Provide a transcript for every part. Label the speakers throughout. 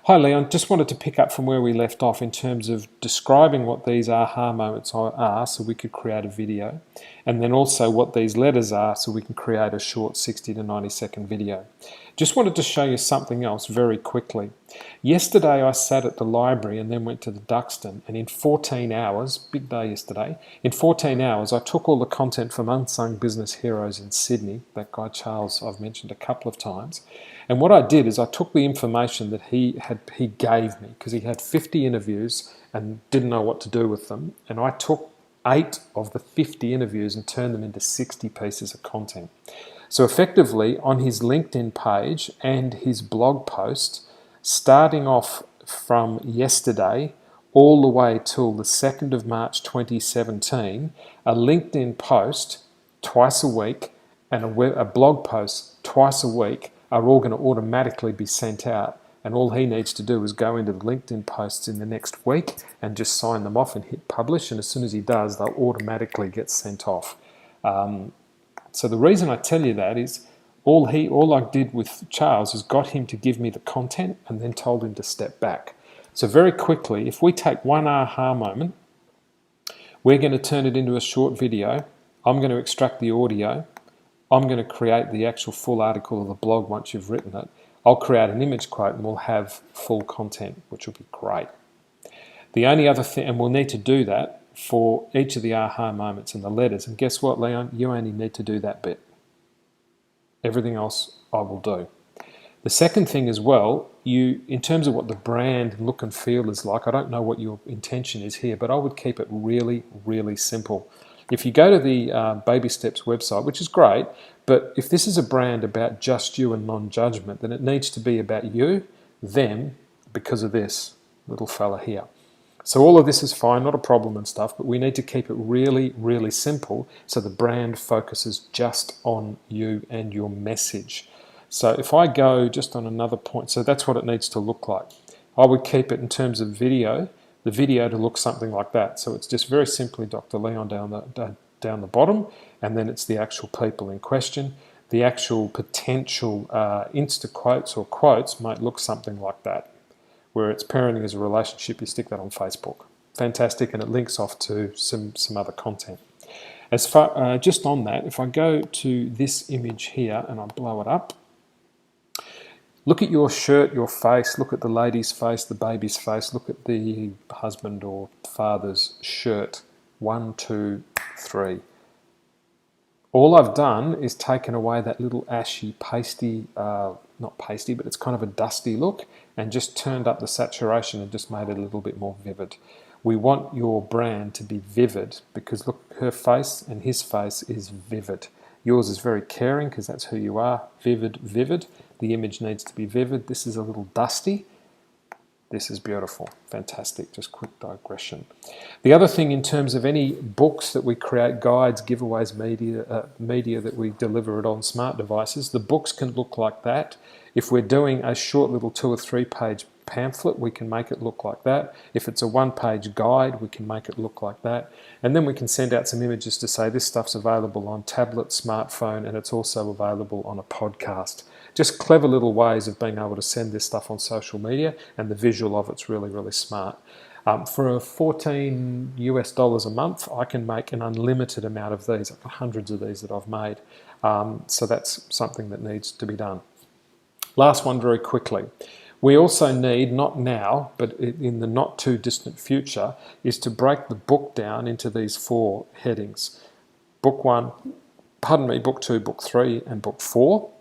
Speaker 1: Hi Leon, just wanted to pick up from where we left off in terms of describing what these aha moments are so we could create a video, and then also what these letters are so we can create a short 60 to 90 second video. Just wanted to show you something else very quickly. Yesterday I sat at the library and then went to the Duxton, and in 14 hours, big day yesterday, in 14 hours I took all the content from Unsung Business Heroes in Sydney, that guy Charles I've mentioned a couple of times, and what I did is I took the information that he gave me, because he had 50 interviews and didn't know what to do with them, and I took 8 of the 50 interviews and turned them into 60 pieces of content. So effectively, on his LinkedIn page and his blog post, starting off from yesterday all the way till the 2nd of March 2017, a LinkedIn post twice a week and a blog post twice a week are all going to automatically be sent out, and all he needs to do is go into the LinkedIn posts in the next week and just sign them off and hit publish, and as soon as he does, they'll automatically get sent off. So the reason I tell you that is all I did with Charles is got him to give me the content and then told him to step back. So very quickly, if we take one aha moment, we're going to turn it into a short video. I'm going to extract the audio. I'm going to create the actual full article of the blog once you've written it. I'll create an image quote and we'll have full content, which will be great. The only other thing, and we'll need to do that for each of the aha moments and the letters. And guess what, Leon? You only need to do that bit. Everything else I will do. The second thing as well, in terms of what the brand look and feel is like, I don't know what your intention is here, but I would keep it really, really simple. If you go to the Baby Steps website, which is great, but if this is a brand about just you and non-judgment, then it needs to be about you, them, because of this little fella here. So all of this is fine, not a problem and stuff, but we need to keep it really, really simple so the brand focuses just on you and your message. So if I go just on another point, so that's what it needs to look like. I would keep it in terms of video, the video to look something like that. So it's just very simply Dr. Leon down the bottom, and then it's the actual people in question. The actual potential Insta quotes or quotes might look something like that, where it's parenting as a relationship. You stick that on Facebook. Fantastic, and it links off to some other content. As far just on that, if I go to this image here and I blow it up, look at your shirt, your face, look at the lady's face, the baby's face, look at the husband or father's shirt. 1, 2, 3. All I've done is taken away that little ashy, pasty, not pasty, but it's kind of a dusty look, and just turned up the saturation and just made it a little bit more vivid. We want your brand to be vivid because look, her face and his face is vivid. Yours is very caring because that's who you are. Vivid, vivid. The image needs to be vivid. This is a little dusty. This is beautiful. Fantastic. Just quick digression. The other thing in terms of any books that we create, guides, giveaways, media that we deliver it on smart devices, the books can look like that. If we're doing a short little 2 or 3 page pamphlet, we can make it look like that. If it's a 1-page guide, we can make it look like that. And then we can send out some images to say this stuff's available on tablet, smartphone, and it's also available on a podcast. Just clever little ways of being able to send this stuff on social media, and the visual of it's really, really smart. For $14 US a month, I can make an unlimited amount of these. I've got hundreds of these that I've made. So that's something that needs to be done. Last one very quickly. We also need, not now, but in the not too distant future, is to break the book down into these 4 headings. Book 1, book 2, book 3, and book 4.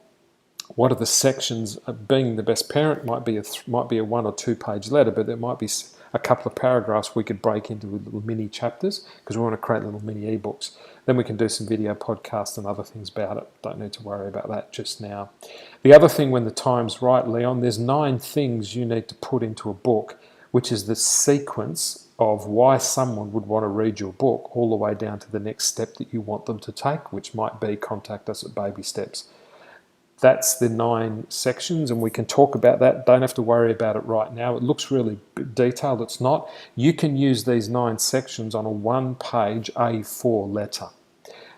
Speaker 1: What are the sections? Being the best parent might be a 1 or 2 page letter, but there might be a couple of paragraphs we could break into little mini chapters because we want to create little mini ebooks. Then we can do some video podcasts and other things about it. Don't need to worry about that just now. The other thing, when the time's right, Leon, there's 9 things you need to put into a book, which is the sequence of why someone would want to read your book all the way down to the next step that you want them to take, which might be contact us at Baby Steps. That's the 9 sections, and we can talk about that. Don't have to worry about it right now. It looks really detailed. It's not. You can use these 9 sections on a 1-page A4 letter.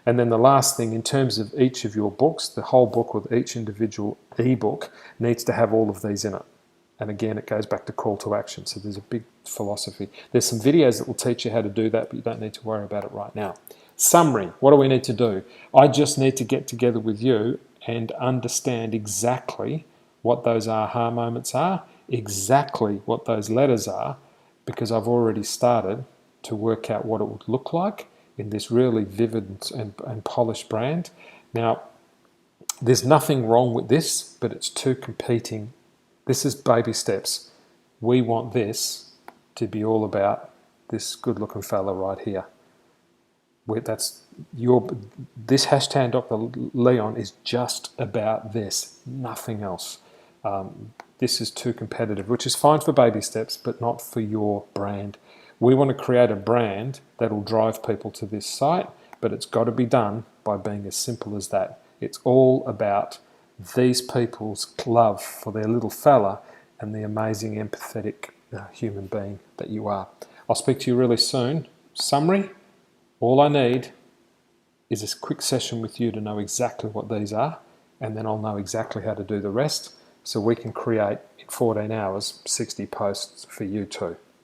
Speaker 1: And then the last thing, in terms of each of your books, the whole book with each individual ebook needs to have all of these in it. And again, it goes back to call to action. So there's a big philosophy. There's some videos that will teach you how to do that, but you don't need to worry about it right now. Summary, what do we need to do? I just need to get together with you and understand exactly what those aha moments are, exactly what those letters are, because I've already started to work out what it would look like in this really vivid and polished brand. Now, there's nothing wrong with this, but it's two competing. This is baby steps. We want this to be all about this good-looking fella right here. This hashtag Dr. Leon is just about this, nothing else. This is too competitive, which is fine for baby steps, but not for your brand. We want to create a brand that will drive people to this site, but it's got to be done by being as simple as that. It's all about these people's love for their little fella and the amazing empathetic human being that you are. I'll speak to you really soon. Summary, all I need is a quick session with you to know exactly what these are, and then I'll know exactly how to do the rest, so we can create in 14 hours 60 posts for you too.